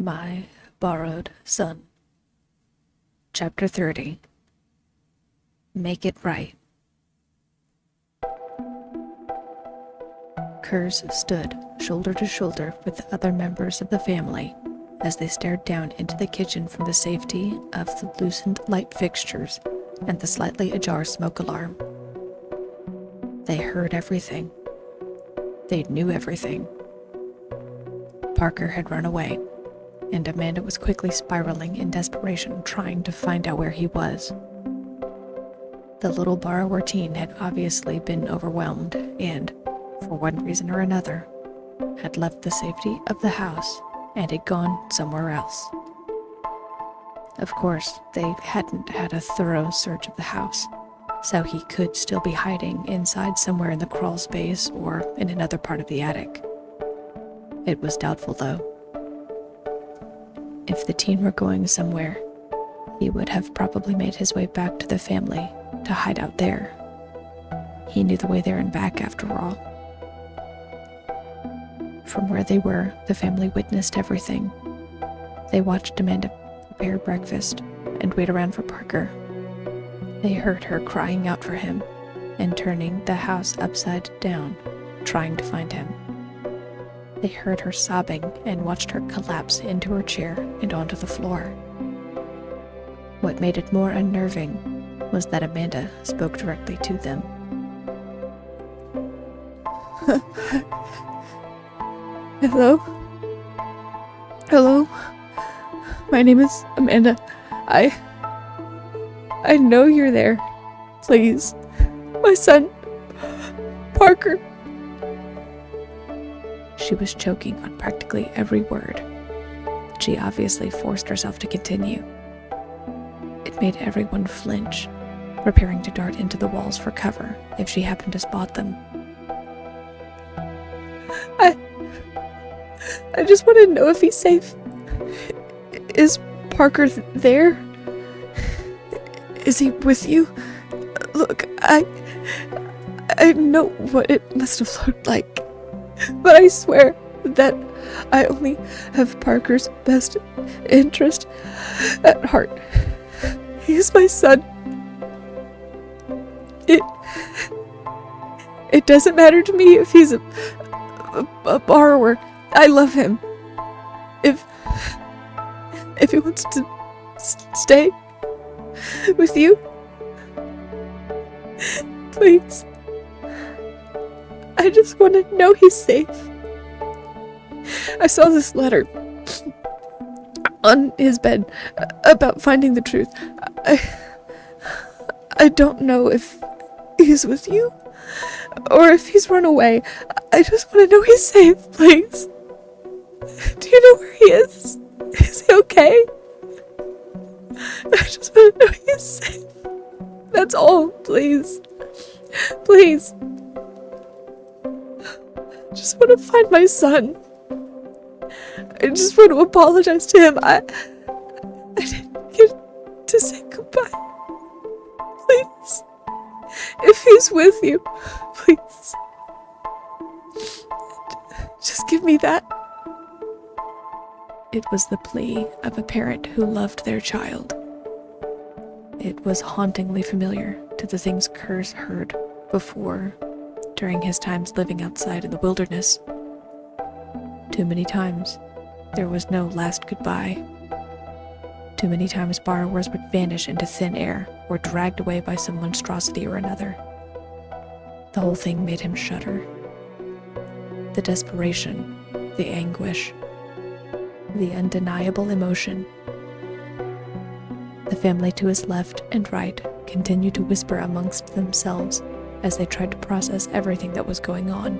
My Borrowed Son. Chapter 30. Make It Right. Kers stood shoulder to shoulder with the other members of the family as they stared down into the kitchen from the safety of the loosened light fixtures and the slightly ajar smoke alarm. They heard everything. They knew everything. Parker had run away, and Amanda was quickly spiraling in desperation, trying to find out where he was. The little borrower teen had obviously been overwhelmed and, for one reason or another, had left the safety of the house and had gone somewhere else. Of course, they hadn't had a thorough search of the house, so he could still be hiding inside somewhere in the crawl space or in another part of the attic. It was doubtful, though. If the teen were going somewhere, he would have probably made his way back to the family to hide out there. He knew the way there and back, after all. From where they were, the family witnessed everything. They watched Amanda prepare breakfast and wait around for Parker. They heard her crying out for him and turning the house upside down, trying to find him. They heard her sobbing and watched her collapse into her chair and onto the floor. What made it more unnerving was that Amanda spoke directly to them. Hello? Hello? My name is Amanda. I know you're there. Please. My son, Parker. She was choking on practically every word. She obviously forced herself to continue. It made everyone flinch, preparing to dart into the walls for cover if she happened to spot them. I just want to know if he's safe. Is Parker there? Is he with you? Look, I know what it must have looked like, but I swear that I only have Parker's best interest at heart. He is my son. It doesn't matter to me if he's a borrower. I love him. If he wants to stay with you, please. I just want to know he's safe. I saw this letter on his bed about finding the truth. I don't know if he's with you or if he's run away. I just want to know he's safe, please. Do you know where he is? Is he okay? I just want to know he's safe. That's all, please. Please. I just want to find my son. I just want to apologize to him. I didn't get to say goodbye. Please. If he's with you, please. Just give me that. It was the plea of a parent who loved their child. It was hauntingly familiar to the things Kers heard before, during his times living outside in the wilderness. Too many times, there was no last goodbye. Too many times borrowers would vanish into thin air or dragged away by some monstrosity or another. The whole thing made him shudder. The desperation, the anguish, the undeniable emotion. The family to his left and right continued to whisper amongst themselves as they tried to process everything that was going on.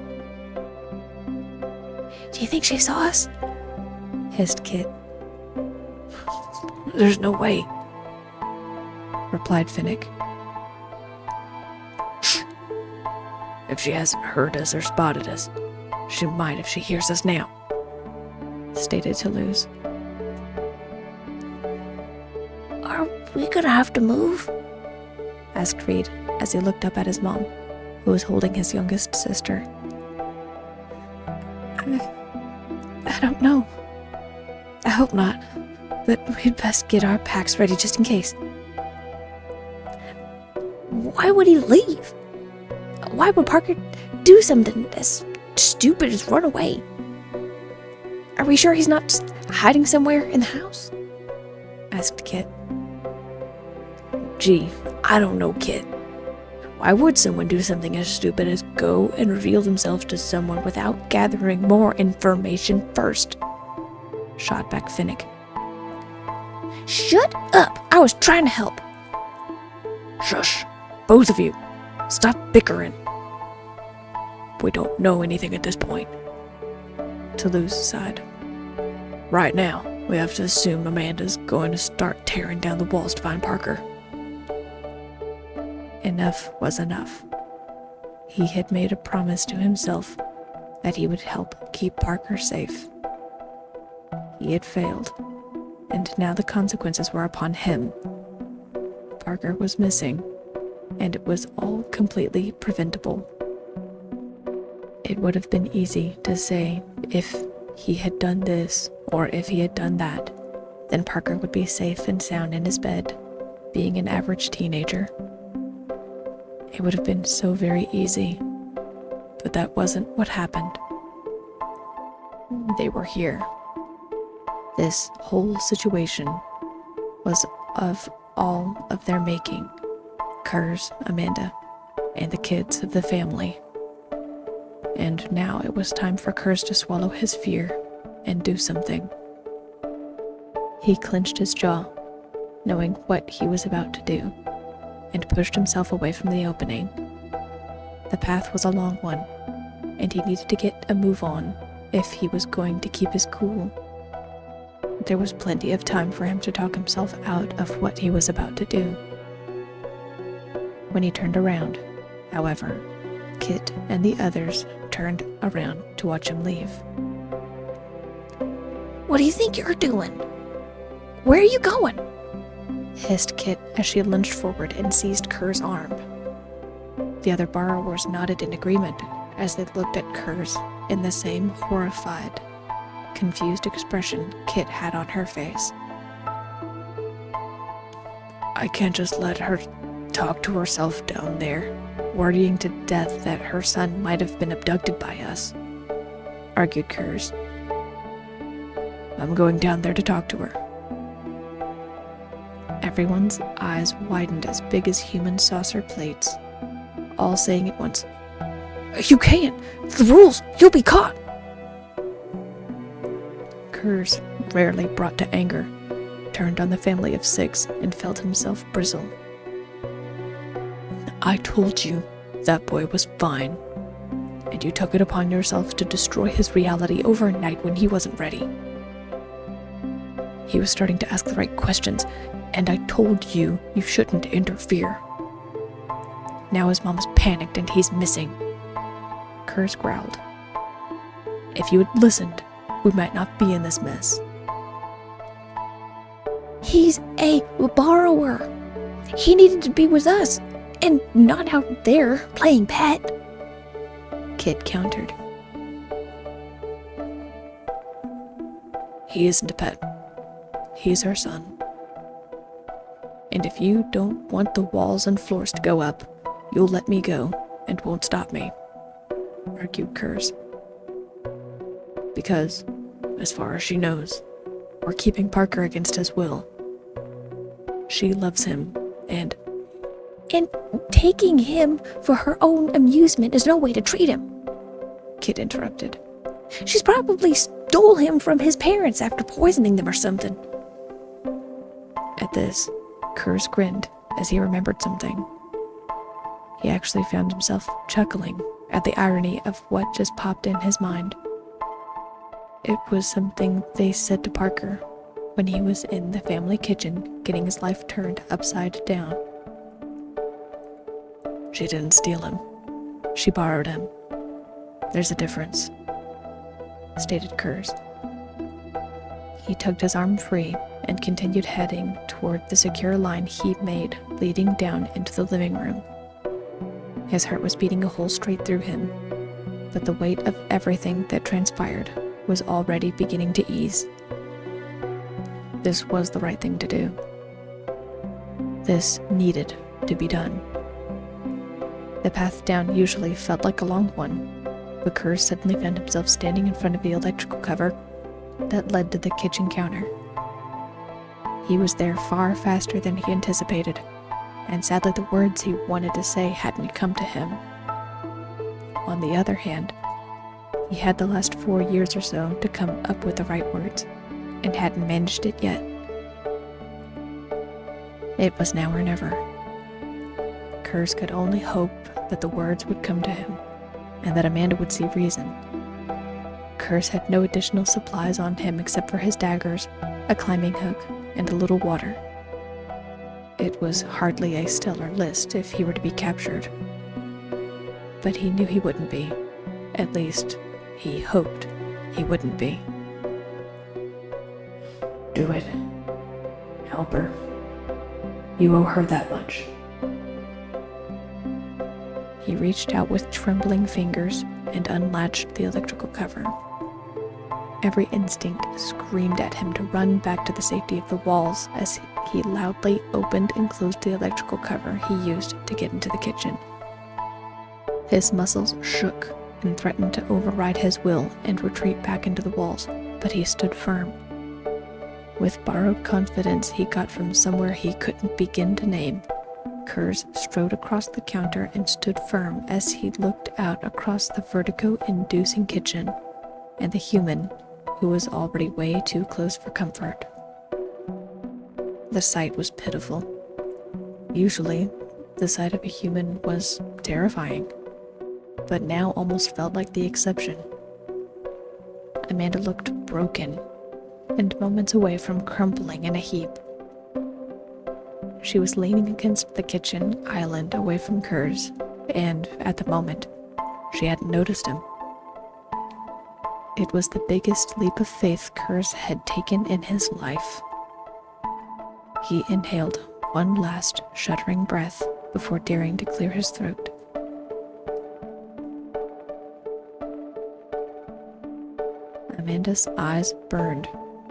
Do you think she saw us? Hissed Kit. There's no way, replied Finnick. If she hasn't heard us or spotted us, she might if she hears us now, stated Toulouse. Are we gonna have to move? Asked Reed as he looked up at his mom, who was holding his youngest sister. I don't know. hope not, but we'd best get our packs ready just in case. Why would he leave? Why would Parker do something as stupid as run away? Are we sure he's not just hiding somewhere in the house? Asked Kit. Gee, I don't know, Kit. Why would someone do something as stupid as go and reveal themselves to someone without gathering more information first? Shot back Finnick. Shut up! I was trying to help. Shush, both of you. Stop bickering. We don't know anything at this point. Toulouse sighed. Right now, we have to assume Amanda's going to start tearing down the walls to find Parker. Enough was enough. He had made a promise to himself that he would help keep Parker safe. He had failed, and now the consequences were upon him. Parker was missing, and it was all completely preventable. It would have been easy to say if he had done this or if he had done that, then Parker would be safe and sound in his bed, being an average teenager. It would have been so very easy, but that wasn't what happened. They were here. This whole situation was of all of their making. Kers, Amanda, and the kids of the family. And now it was time for Kers to swallow his fear and do something. He clenched his jaw, knowing what he was about to do, and pushed himself away from the opening. The path was a long one, and he needed to get a move on if he was going to keep his cool. There was plenty of time for him to talk himself out of what he was about to do. When he turned around, however, Kit and the others turned around to watch him leave. What do you think you're doing? Where are you going? Hissed Kit as she lunged forward and seized Kers' arm. The other borrowers nodded in agreement as they looked at Kers in the same horrified, confused expression Kit had on her face. I can't just let her talk to herself down there, worrying to death that her son might have been abducted by us, argued Kers. I'm going down there to talk to her. Everyone's eyes widened as big as human saucer plates, all saying at once, You can't! The rules! You'll be caught! Kers, rarely brought to anger, turned on the family of 6 and felt himself bristle. I told you that boy was fine, and you took it upon yourself to destroy his reality overnight when he wasn't ready. He was starting to ask the right questions, and I told you you shouldn't interfere. Now his mom is panicked and he's missing. Kers growled. If you had listened, we might not be in this mess. He's a borrower. He needed to be with us, and not out there playing pet. Kit countered. He isn't a pet. He's our son. And if you don't want the walls and floors to go up, you'll let me go and won't stop me, argued Kers. Because, as far as she knows, we're keeping Parker against his will. She loves him, and taking him for her own amusement is no way to treat him, Kit interrupted. She's probably stole him from his parents after poisoning them or something. At this, Kers grinned as he remembered something. He actually found himself chuckling at the irony of what just popped in his mind. It was something they said to Parker when he was in the family kitchen getting his life turned upside down. She didn't steal him. She borrowed him. There's a difference, stated Kers. He tugged his arm free and continued heading toward the secure line he'd made leading down into the living room. His heart was beating a hole straight through him, but the weight of everything that transpired was already beginning to ease. this was the right thing to do. This needed to be done. The path down usually felt like a long one, but Kers suddenly found himself standing in front of the electrical cover that led to the kitchen counter. He was there far faster than he anticipated, and sadly the words he wanted to say hadn't come to him. On the other hand, he had the last 4 years or so to come up with the right words, and hadn't managed it yet. It was now or never. Kers could only hope that the words would come to him, and that Amanda would see reason. Kers had no additional supplies on him except for his daggers, a climbing hook, and a little water. It was hardly a stellar list if he were to be captured. But he knew he wouldn't be. At least, he hoped he wouldn't be. Do it. Help her. You owe her that much. He reached out with trembling fingers and unlatched the electrical cover. Every instinct screamed at him to run back to the safety of the walls as he loudly opened and closed the electrical cover he used to get into the kitchen. His muscles shook and threatened to override his will and retreat back into the walls, but he stood firm. With borrowed confidence he got from somewhere he couldn't begin to name, Kers strode across the counter and stood firm as he looked out across the vertigo-inducing kitchen and the human who was already way too close for comfort. The sight was pitiful. Usually, the sight of a human was terrifying, but now almost felt like the exception. Amanda looked broken and moments away from crumbling in a heap. She was leaning against the kitchen island away from Kers, and at the moment, she hadn't noticed him. It was the biggest leap of faith Kers had taken in his life. He inhaled one last shuddering breath before daring to clear his throat. Amanda's eyes burned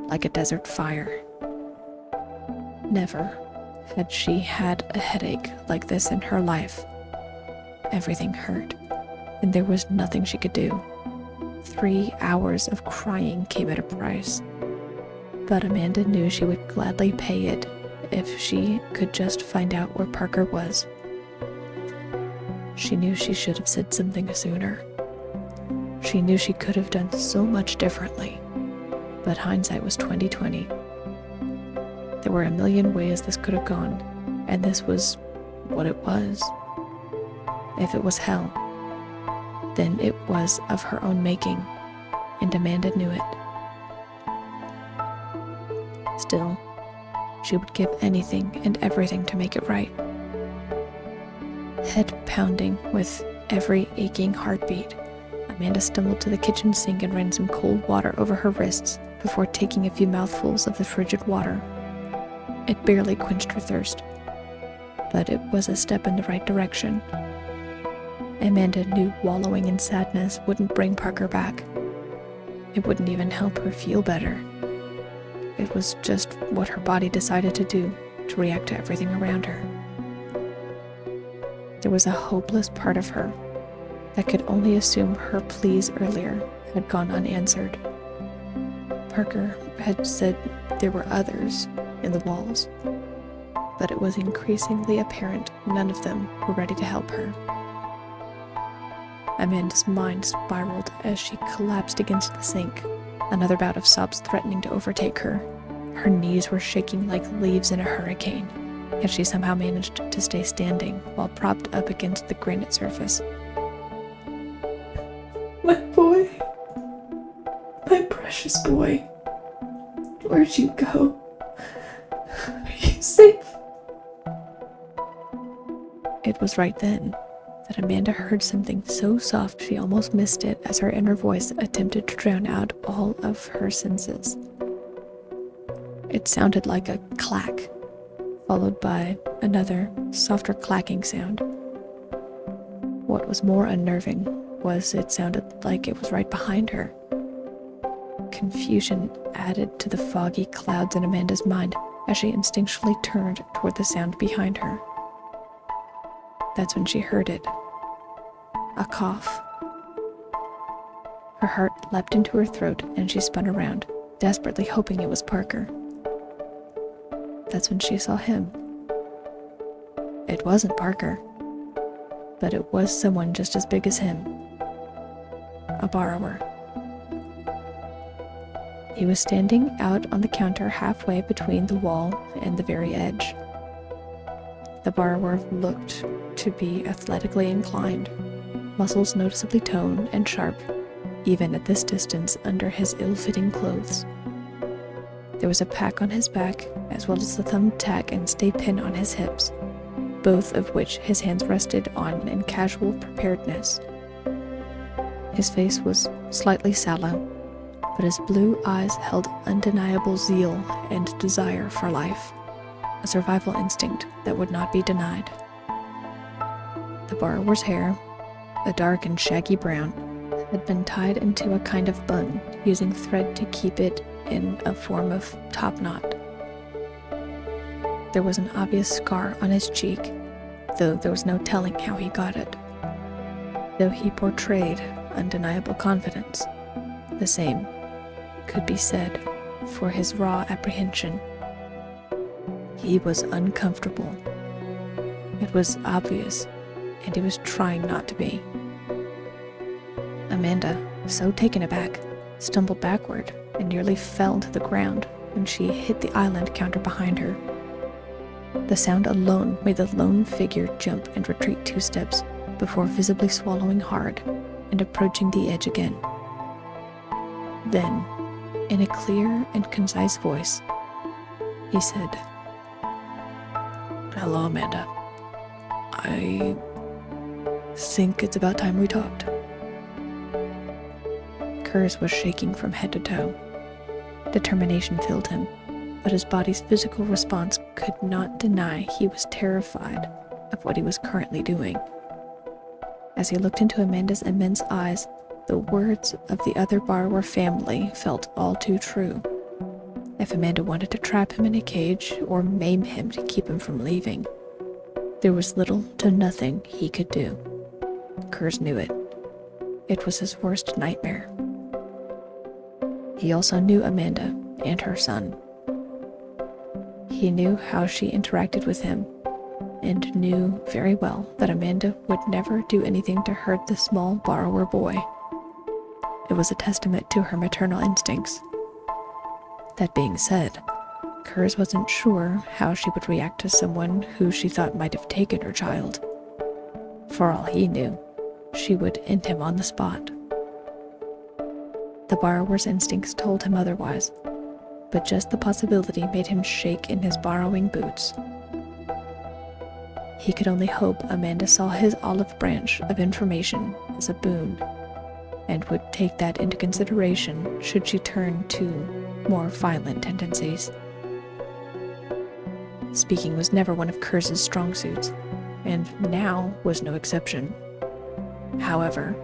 like a desert fire. Never had she had a headache like this in her life. Everything hurt, and there was nothing she could do. 3 hours of crying came at a price, but Amanda knew she would gladly pay it if she could just find out where Parker was. She knew she should have said something sooner. She knew she could have done so much differently, but hindsight was 20/20. There were a million ways this could have gone, and this was what it was. If it was hell, then it was of her own making, and Amanda knew it. Still, she would give anything and everything to make it right. Head pounding with every aching heartbeat, Amanda stumbled to the kitchen sink and ran some cold water over her wrists before taking a few mouthfuls of the frigid water. It barely quenched her thirst, but it was a step in the right direction. Amanda knew wallowing in sadness wouldn't bring Parker back. It wouldn't even help her feel better. It was just what her body decided to do, to react to everything around her. There was a hopeless part of her that could only assume her pleas earlier had gone unanswered. Parker had said there were others in the walls, but it was increasingly apparent none of them were ready to help her. Amanda's mind spiraled as she collapsed against the sink, another bout of sobs threatening to overtake her. Her knees were shaking like leaves in a hurricane, yet she somehow managed to stay standing while propped up against the granite surface. My boy. My precious boy. Where'd you go? Are you safe? It was right then that Amanda heard something so soft she almost missed it as her inner voice attempted to drown out all of her senses. It sounded like a clack, followed by another, softer clacking sound. What was more unnerving was it sounded like it was right behind her. Confusion added to the foggy clouds in Amanda's mind as she instinctually turned toward the sound behind her. That's when she heard it. A cough. Her heart leapt into her throat and she spun around, desperately hoping it was Parker. That's when she saw him. It wasn't Parker, but it was someone just as big as him. A borrower. He was standing out on the counter halfway between the wall and the very edge. The borrower looked to be athletically inclined, muscles noticeably toned and sharp, even at this distance under his ill-fitting clothes. There was a pack on his back, as well as a thumbtack and stay pin on his hips, both of which his hands rested on in casual preparedness. His face was slightly sallow, but his blue eyes held undeniable zeal and desire for life, a survival instinct that would not be denied. The borrower's hair, a dark and shaggy brown, had been tied into a kind of bun, using thread to keep it in a form of topknot. There was an obvious scar on his cheek, though there was no telling how he got it. Though he portrayed undeniable confidence, the same could be said for his raw apprehension. He was uncomfortable. It was obvious, and he was trying not to be. Amanda, so taken aback, stumbled backward and nearly fell to the ground when she hit the island counter behind her. The sound alone made the lone figure jump and retreat 2 steps before visibly swallowing hard and approaching the edge again. Then, in a clear and concise voice, he said, "Hello, Amanda. I think it's about time we talked." Kers was shaking from head to toe. Determination filled him, but his body's physical response could not deny he was terrified of what he was currently doing. As he looked into Amanda's immense eyes, the words of the other borrower family felt all too true. If Amanda wanted to trap him in a cage or maim him to keep him from leaving, there was little to nothing he could do. Kers knew it. It was his worst nightmare. He also knew Amanda and her son. He knew how she interacted with him, and knew very well that Amanda would never do anything to hurt the small borrower boy. It was a testament to her maternal instincts. That being said, Kers wasn't sure how she would react to someone who she thought might have taken her child. For all he knew, she would end him on the spot. The borrower's instincts told him otherwise, but just the possibility made him shake in his borrowing boots. He could only hope Amanda saw his olive branch of information as a boon, and would take that into consideration should she turn to more violent tendencies. Speaking was never one of Kers's strong suits, and now was no exception. However,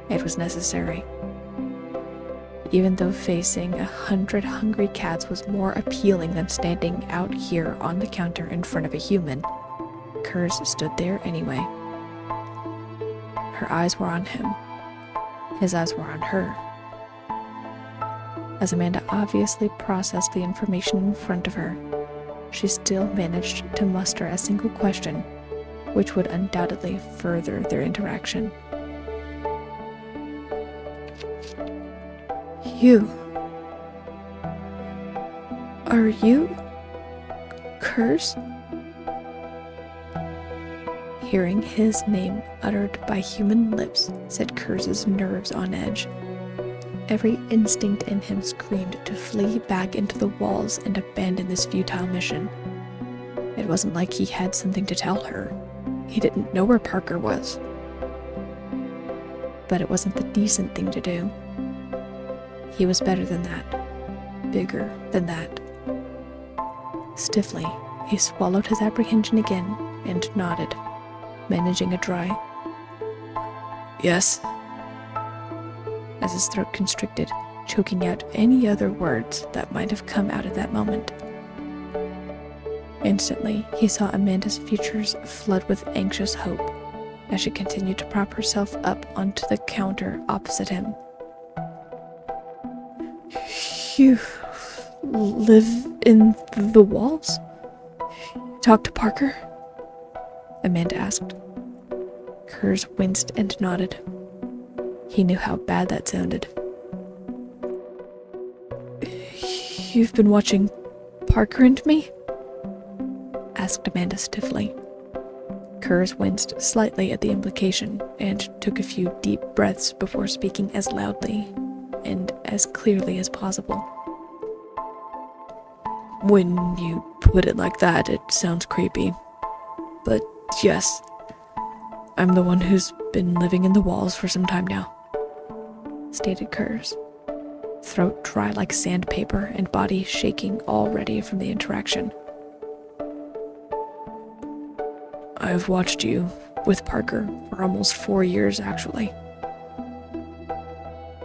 it was necessary. Even though facing 100 hungry cats was more appealing than standing out here on the counter in front of a human, Kers stood there anyway. Her eyes were on him. His eyes were on her. As Amanda obviously processed the information in front of her, she still managed to muster a single question, which would undoubtedly further their interaction. You. Are you Kers? Hearing his name uttered by human lips set Kers's nerves on edge. Every instinct in him screamed to flee back into the walls and abandon this futile mission. It wasn't like he had something to tell her. He didn't know where Parker was. But it wasn't the decent thing to do. He was better than that. Bigger than that. Stiffly, he swallowed his apprehension again and nodded, managing a dry "yes." As his throat constricted, choking out any other words that might have come out at that moment. Instantly, he saw Amanda's features flood with anxious hope as she continued to prop herself up onto the counter opposite him. You live in the walls? Talk to Parker? Amanda asked. Kers winced and nodded. He knew how bad that sounded. You've been watching Parker and me? Asked Amanda stiffly. Kers winced slightly at the implication and took a few deep breaths before speaking as loudly and as clearly as possible. When you put it like that, it sounds creepy. But yes, I'm the one who's been living in the walls for some time now, stated Kers, throat dry like sandpaper and body shaking already from the interaction. I've watched you with Parker for almost 4 years, actually.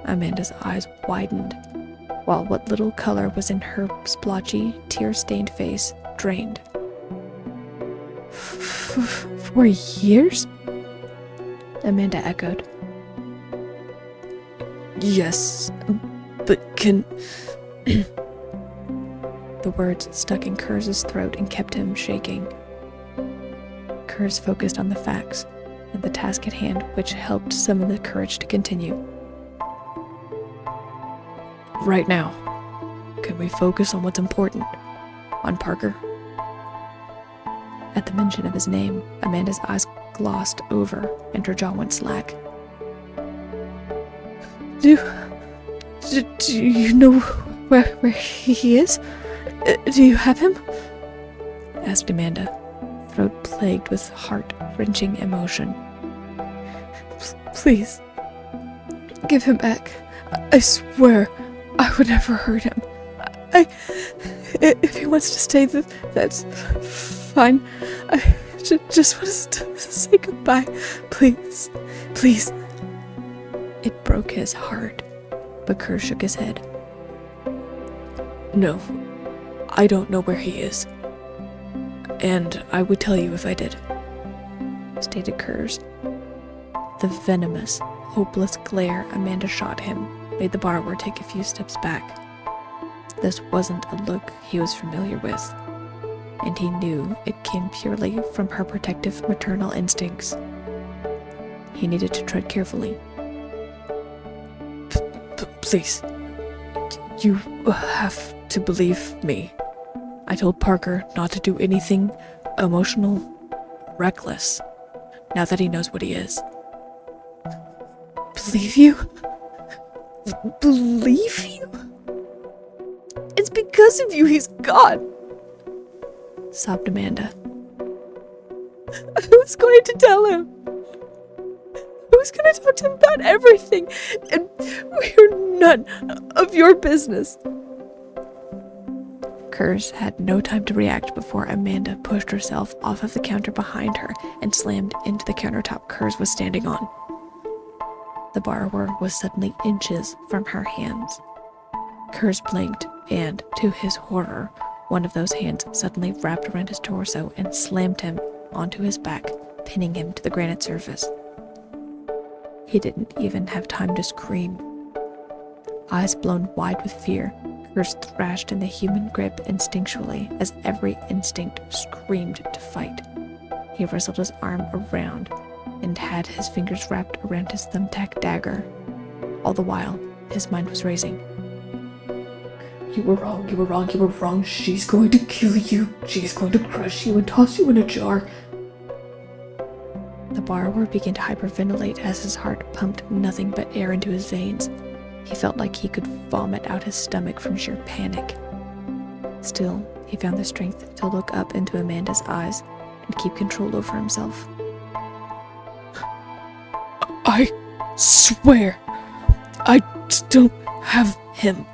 Amanda's eyes widened, while what little color was in her splotchy, tear-stained face drained. 4 years? Amanda echoed. Yes, but can... The words stuck in Kers' throat and kept him shaking. Kers focused on the facts and the task at hand, which helped summon the courage to continue. Right now, can we focus on what's important? On Parker? At the mention of his name, Amanda's eyes glossed over and her jaw went slack. Do you know where he is? Do you have him? Asked Amanda, throat plagued with heart-wrenching emotion. Please, give him back. I swear I would never hurt him. If he wants to stay, that's fine. I just want to say goodbye. Please, please. It broke his heart, but Kers shook his head. No, I don't know where he is. And I would tell you if I did, stated Kers. The venomous, hopeless glare Amanda shot him made the borrower take a few steps back. This wasn't a look he was familiar with, and he knew it came purely from her protective maternal instincts. He needed to tread carefully. Please, you have to believe me. I told Parker not to do anything emotional, reckless, now that he knows what he is. Believe you? Believe you? It's because of you he's gone, sobbed Amanda. I was going to tell him. I was going to talk to him about everything, and we're none of your business. Kers had no time to react before Amanda pushed herself off of the counter behind her and slammed into the countertop Kers was standing on. The borrower was suddenly inches from her hands. Kers blinked, and, to his horror, one of those hands suddenly wrapped around his torso and slammed him onto his back, pinning him to the granite surface. He didn't even have time to scream. Eyes blown wide with fear, Kers thrashed in the human grip instinctually as every instinct screamed to fight. He wrestled his arm around and had his fingers wrapped around his thumbtack dagger. All the while, his mind was racing. You were wrong, you were wrong, you were wrong. She's going to kill you. She's going to crush you and toss you in a jar. The borrower began to hyperventilate as his heart pumped nothing but air into his veins. He felt like he could vomit out his stomach from sheer panic. Still, he found the strength to look up into Amanda's eyes and keep control over himself. I swear, I don't have him.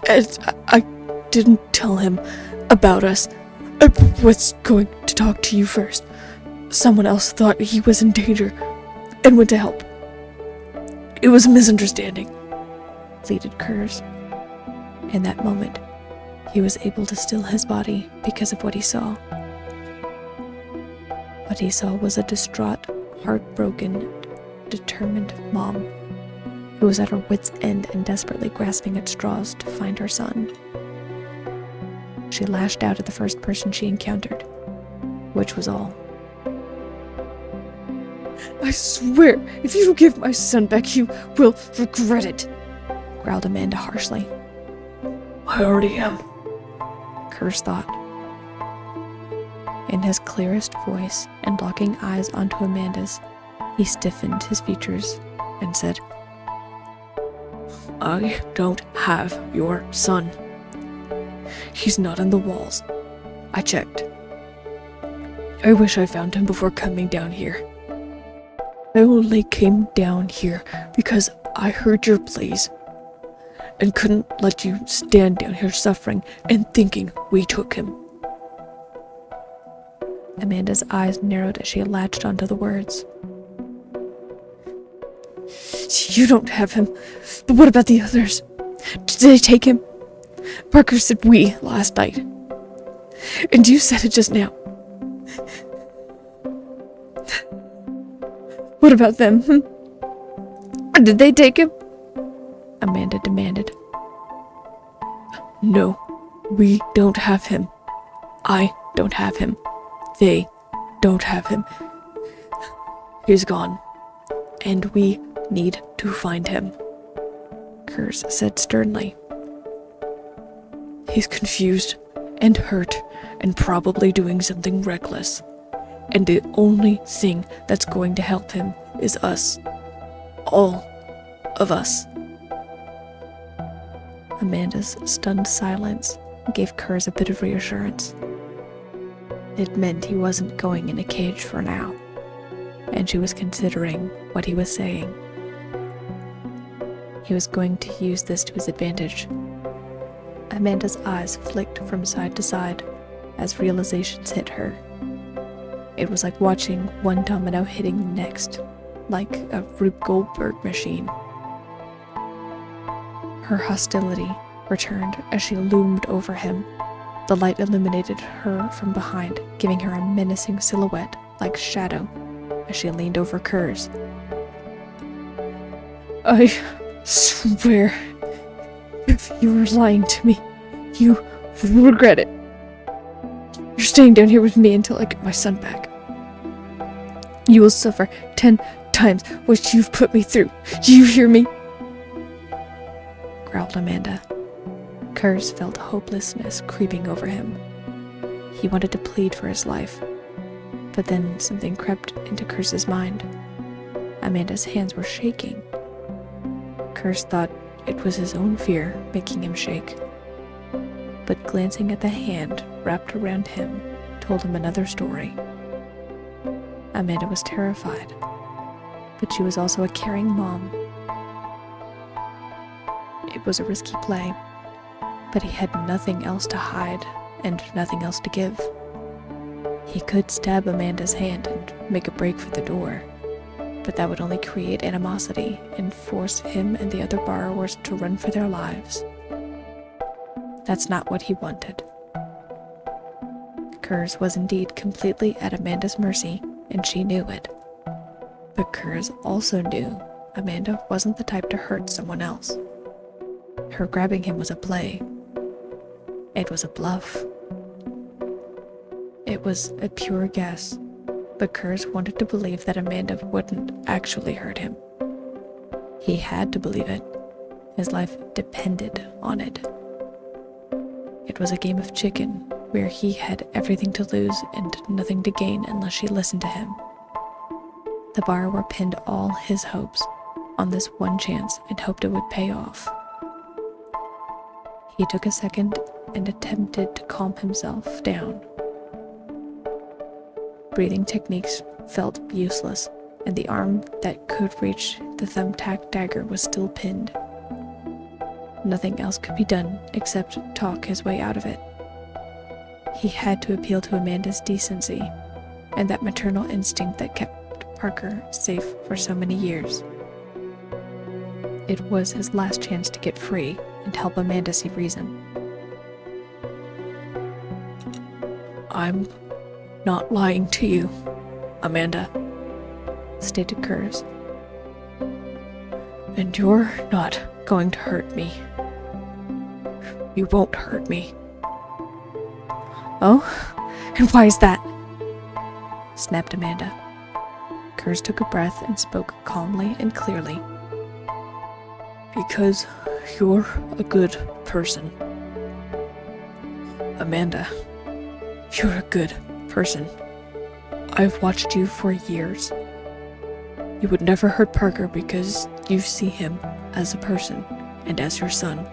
And I didn't tell him about us. I was going to talk to you first. Someone else thought he was in danger and went to help. It was a misunderstanding. pleaded Kers. In that moment, he was able to still his body because of what he saw. What he saw was a distraught, heartbroken, determined mom who was at her wit's end and desperately grasping at straws to find her son. She lashed out at the first person she encountered, which was all. I swear, if you don't give my son back, you will regret it, growled Amanda harshly. I already am, Kers thought. In his clearest voice and locking eyes onto Amanda's, he stiffened his features and said, I don't have your son. He's not in the walls. I checked. I wish I found him before coming down here. I only came down here because I heard your pleas and couldn't let you stand down here suffering and thinking we took him. Amanda's eyes narrowed as she latched onto the words. You don't have him. But what about the others? Did they take him? Parker said we last night. And you said it just now. What about them? Did they take him? Amanda demanded. No, we don't have him. I don't have him. They don't have him. He's gone. And we need to find him, Kers said sternly. He's confused and hurt and probably doing something reckless. And the only thing that's going to help him is us. All of us. Amanda's stunned silence gave Kers a bit of reassurance. It meant he wasn't going in a cage for now, and she was considering what he was saying. He was going to use this to his advantage. Amanda's eyes flicked from side to side as realizations hit her. It was like watching one domino hitting the next, like a Rube Goldberg machine. Her hostility returned as she loomed over him. The light illuminated her from behind, giving her a menacing silhouette like shadow as she leaned over Kers. I swear, if you are lying to me, you will regret it. You're staying down here with me until I get my son back. You will suffer 10 times what you've put me through. Do you hear me? Growled Amanda. Kers felt hopelessness creeping over him. He wanted to plead for his life, but then something crept into Kers's mind. Amanda's hands were shaking. Kers thought it was his own fear making him shake. But glancing at the hand wrapped around him told him another story. Amanda was terrified, but she was also a caring mom. It was a risky play, but he had nothing else to hide and nothing else to give. He could stab Amanda's hand and make a break for the door, but that would only create animosity and force him and the other borrowers to run for their lives. That's not what he wanted. Kers was indeed completely at Amanda's mercy, and she knew it. But Kers also knew Amanda wasn't the type to hurt someone else. Her grabbing him was a play. It was a bluff. It was a pure guess, but Kers wanted to believe that Amanda wouldn't actually hurt him. He had to believe it. His life depended on it. It was a game of chicken, where he had everything to lose and nothing to gain unless she listened to him. The borrower pinned all his hopes on this one chance and hoped it would pay off. He took a second and attempted to calm himself down. Breathing techniques felt useless, and the arm that could reach the thumbtack dagger was still pinned. Nothing else could be done except talk his way out of it. He had to appeal to Amanda's decency and that maternal instinct that kept Parker safe for so many years. It was his last chance to get free and help Amanda see reason. I'm not lying to you, Amanda. Stated Kers. And you're not going to hurt me. You won't hurt me. Oh? And why is that? Snapped Amanda. Kers took a breath and spoke calmly and clearly. Because you're a good person. Amanda, you're a good person. I've watched you for years. You would never hurt Parker because you see him as a person and as your son.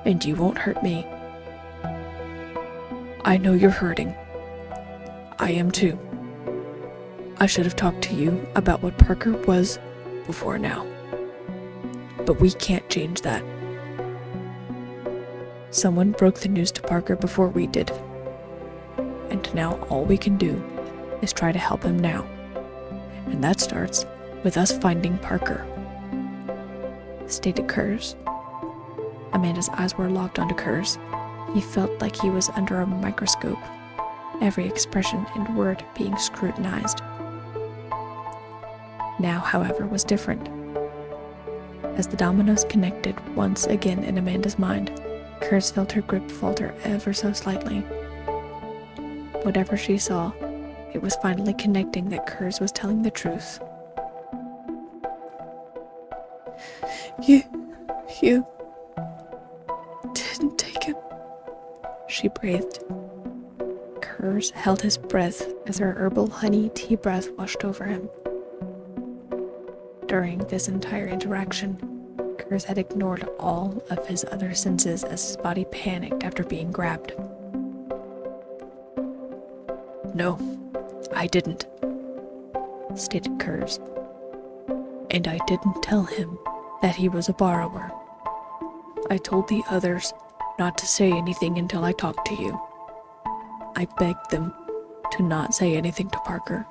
And you won't hurt me. I know you're hurting. I am too. I should have talked to you about what Parker was before now. But we can't change that. Someone broke the news to Parker before we did. And now all we can do is try to help him now. And that starts with us finding Parker. Stated Kers. Amanda's eyes were locked onto Kers. He felt like he was under a microscope, every expression and word being scrutinized. Now, however, was different. As the dominoes connected once again in Amanda's mind, Kers felt her grip falter ever so slightly. Whatever she saw, it was finally connecting that Kers was telling the truth. You didn't take him, she breathed. Kers held his breath as her herbal honey tea breath washed over him. During this entire interaction, Kers had ignored all of his other senses as his body panicked after being grabbed. No, I didn't, stated Kers. and I didn't tell him that he was a borrower. I told the others not to say anything until I talked to you. I begged them to not say anything to Parker.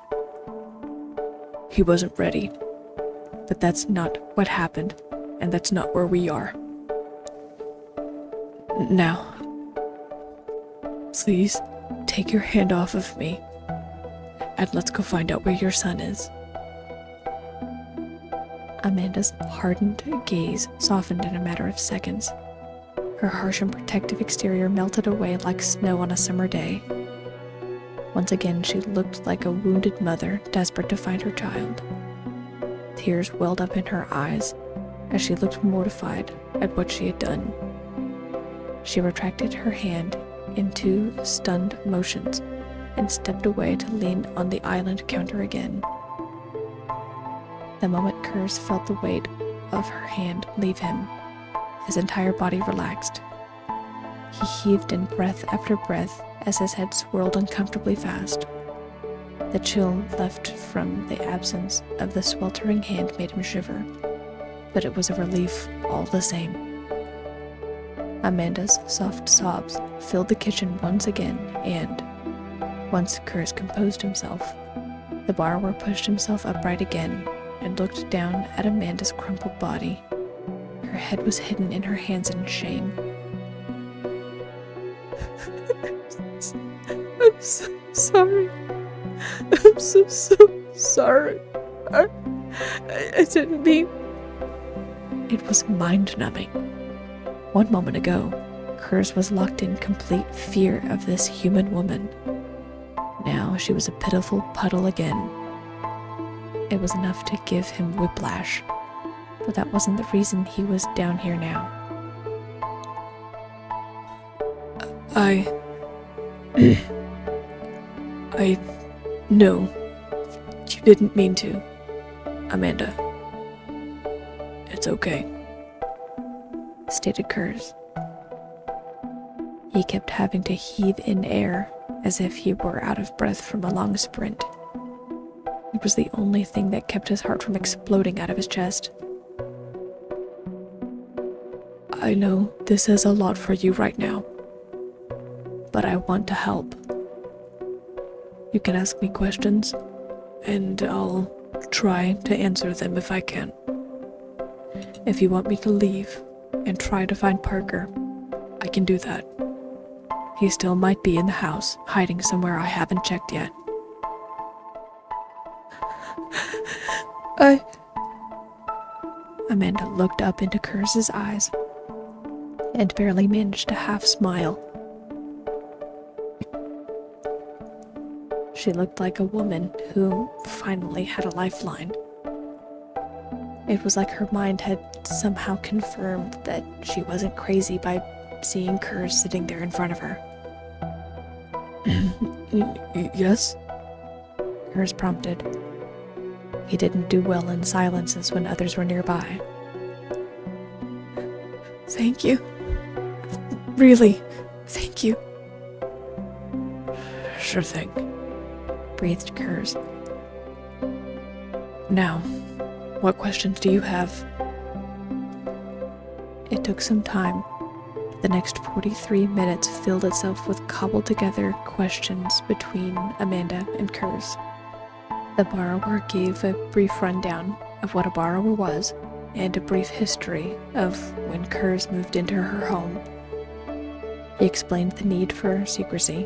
He wasn't ready, but that's not what happened, and that's not where we are. Now, please take your hand off of me, and let's go find out where your son is. Amanda's hardened gaze softened in a matter of seconds. Her harsh and protective exterior melted away like snow on a summer day. Once again, she looked like a wounded mother desperate to find her child. Tears welled up in her eyes as she looked mortified at what she had done. She retracted her hand in 2 stunned motions and stepped away to lean on the island counter again. The moment Kers felt the weight of her hand leave him, his entire body relaxed. He heaved in breath after breath as his head swirled uncomfortably fast. The chill left from the absence of the sweltering hand made him shiver, but it was a relief all the same. Amanda's soft sobs filled the kitchen once again, and, once Kers composed himself, the borrower pushed himself upright again and looked down at Amanda's crumpled body. Her head was hidden in her hands in shame. I'm so sorry. I'm so sorry. I didn't mean. It was mind-numbing. 1 moment ago, Kers was locked in complete fear of this human woman. Now she was a pitiful puddle again. It was enough to give him whiplash, but that wasn't the reason he was down here now. I know you didn't mean to, Amanda. It's okay, Stated Kers. He kept having to heave in air as if he were out of breath from a long sprint. It was the only thing that kept his heart from exploding out of his chest. I know this is a lot for you right now, but I want to help. You can ask me questions, and I'll try to answer them if I can. If you want me to leave and try to find Parker, I can do that. He still might be in the house, hiding somewhere I haven't checked yet. Amanda looked up into Kers's eyes and barely managed a half smile. She looked like a woman who finally had a lifeline. It was like her mind had somehow confirmed that she wasn't crazy by seeing Kers sitting there in front of her. Yes? Kers prompted. He didn't do well in silences when others were nearby. Thank you. Really, thank you. Sure thing. Breathed Kers. Now, what questions do you have? It took some time. The next 43 minutes filled itself with cobbled together questions between Amanda and Kers. The borrower gave a brief rundown of what a borrower was and a brief history of when Kers moved into her home. He explained the need for secrecy,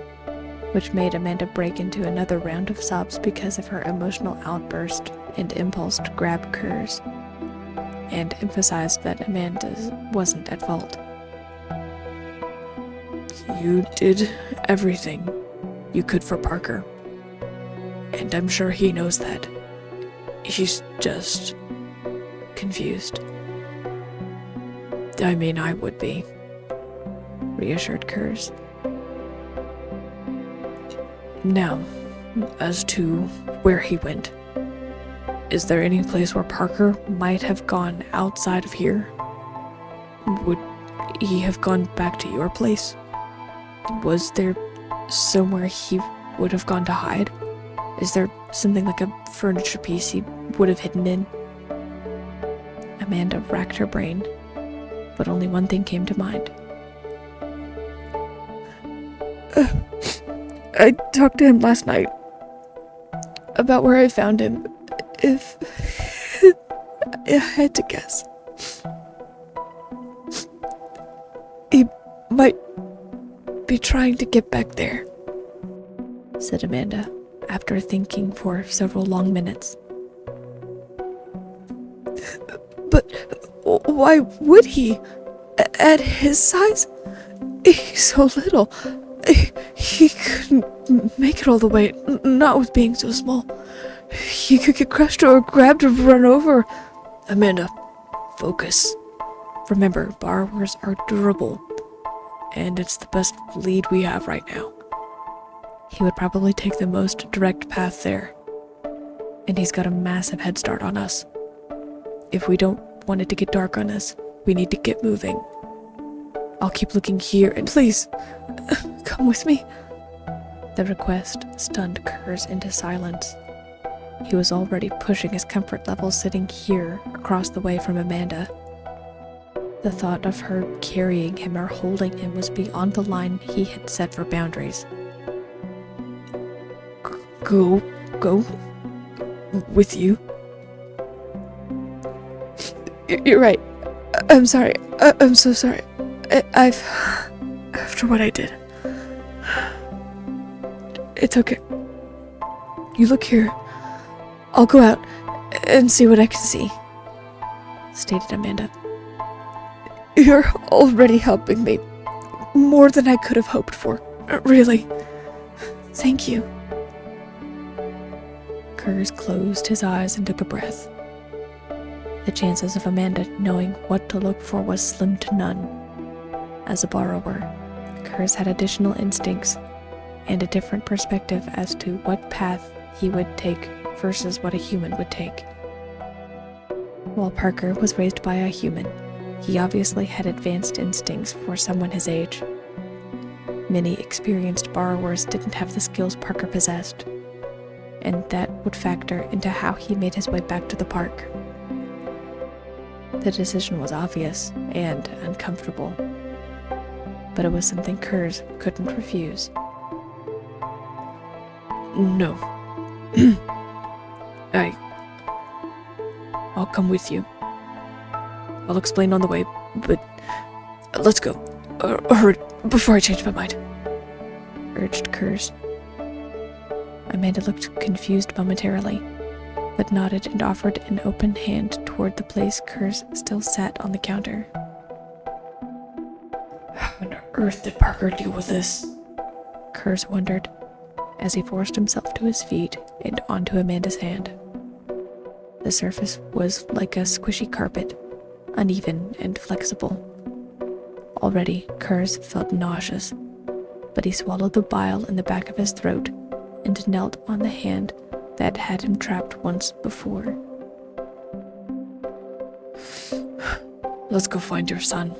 which made Amanda break into another round of sobs because of her emotional outburst and impulse to grab Kers, and emphasized that Amanda wasn't at fault. You did everything you could for Parker. And I'm sure he knows that. He's just confused. I mean, I would be, Reassured Kers. Now, as to where he went, is there any place where Parker might have gone outside of here? Would he have gone back to your place? Was there somewhere he would have gone to hide? Is there something like a furniture piece he would have hidden in? Amanda racked her brain, but only one thing came to mind. I talked to him last night about where I found him. If I had to guess, he might be trying to get back there, said Amanda, after thinking for several long minutes. But why would he? At his size? He's so little. He couldn't make it all the way, not with being so small. He could get crushed or grabbed or run over. Amanda, focus. Remember, borrowers are durable, and it's the best lead we have right now. He would probably take the most direct path there, and he's got a massive head start on us. If we don't want it to get dark on us, we need to get moving. I'll keep looking here and please, come with me. The request stunned Kers into silence. He was already pushing his comfort level sitting here across the way from Amanda. The thought of her carrying him or holding him was beyond the line he had set for boundaries. Go with you? You're right. I'm sorry. I'm so sorry. After what I did. It's okay. You look here. I'll go out and see what I can see, stated Amanda. You're already helping me. More than I could have hoped for. Really. Thank you. Kers closed his eyes and took a breath. The chances of Amanda knowing what to look for was slim to none. As a borrower, Kers had additional instincts and a different perspective as to what path he would take versus what a human would take. While Parker was raised by a human, he obviously had advanced instincts for someone his age. Many experienced borrowers didn't have the skills Parker possessed, and that would factor into how he made his way back to the park. The decision was obvious and uncomfortable, but it was something Kers couldn't refuse. No. I'll come with you. I'll explain on the way, but let's go. Hurry, before I change my mind. Urged Kers. Amanda looked confused momentarily, but nodded and offered an open hand toward the place Kers still sat on the counter. How on earth did Parker deal with this? Kers wondered, as he forced himself to his feet and onto Amanda's hand. The surface was like a squishy carpet, uneven and flexible. Already, Kers felt nauseous, but he swallowed the bile in the back of his throat and knelt on the hand that had him trapped once before. Let's go find your son.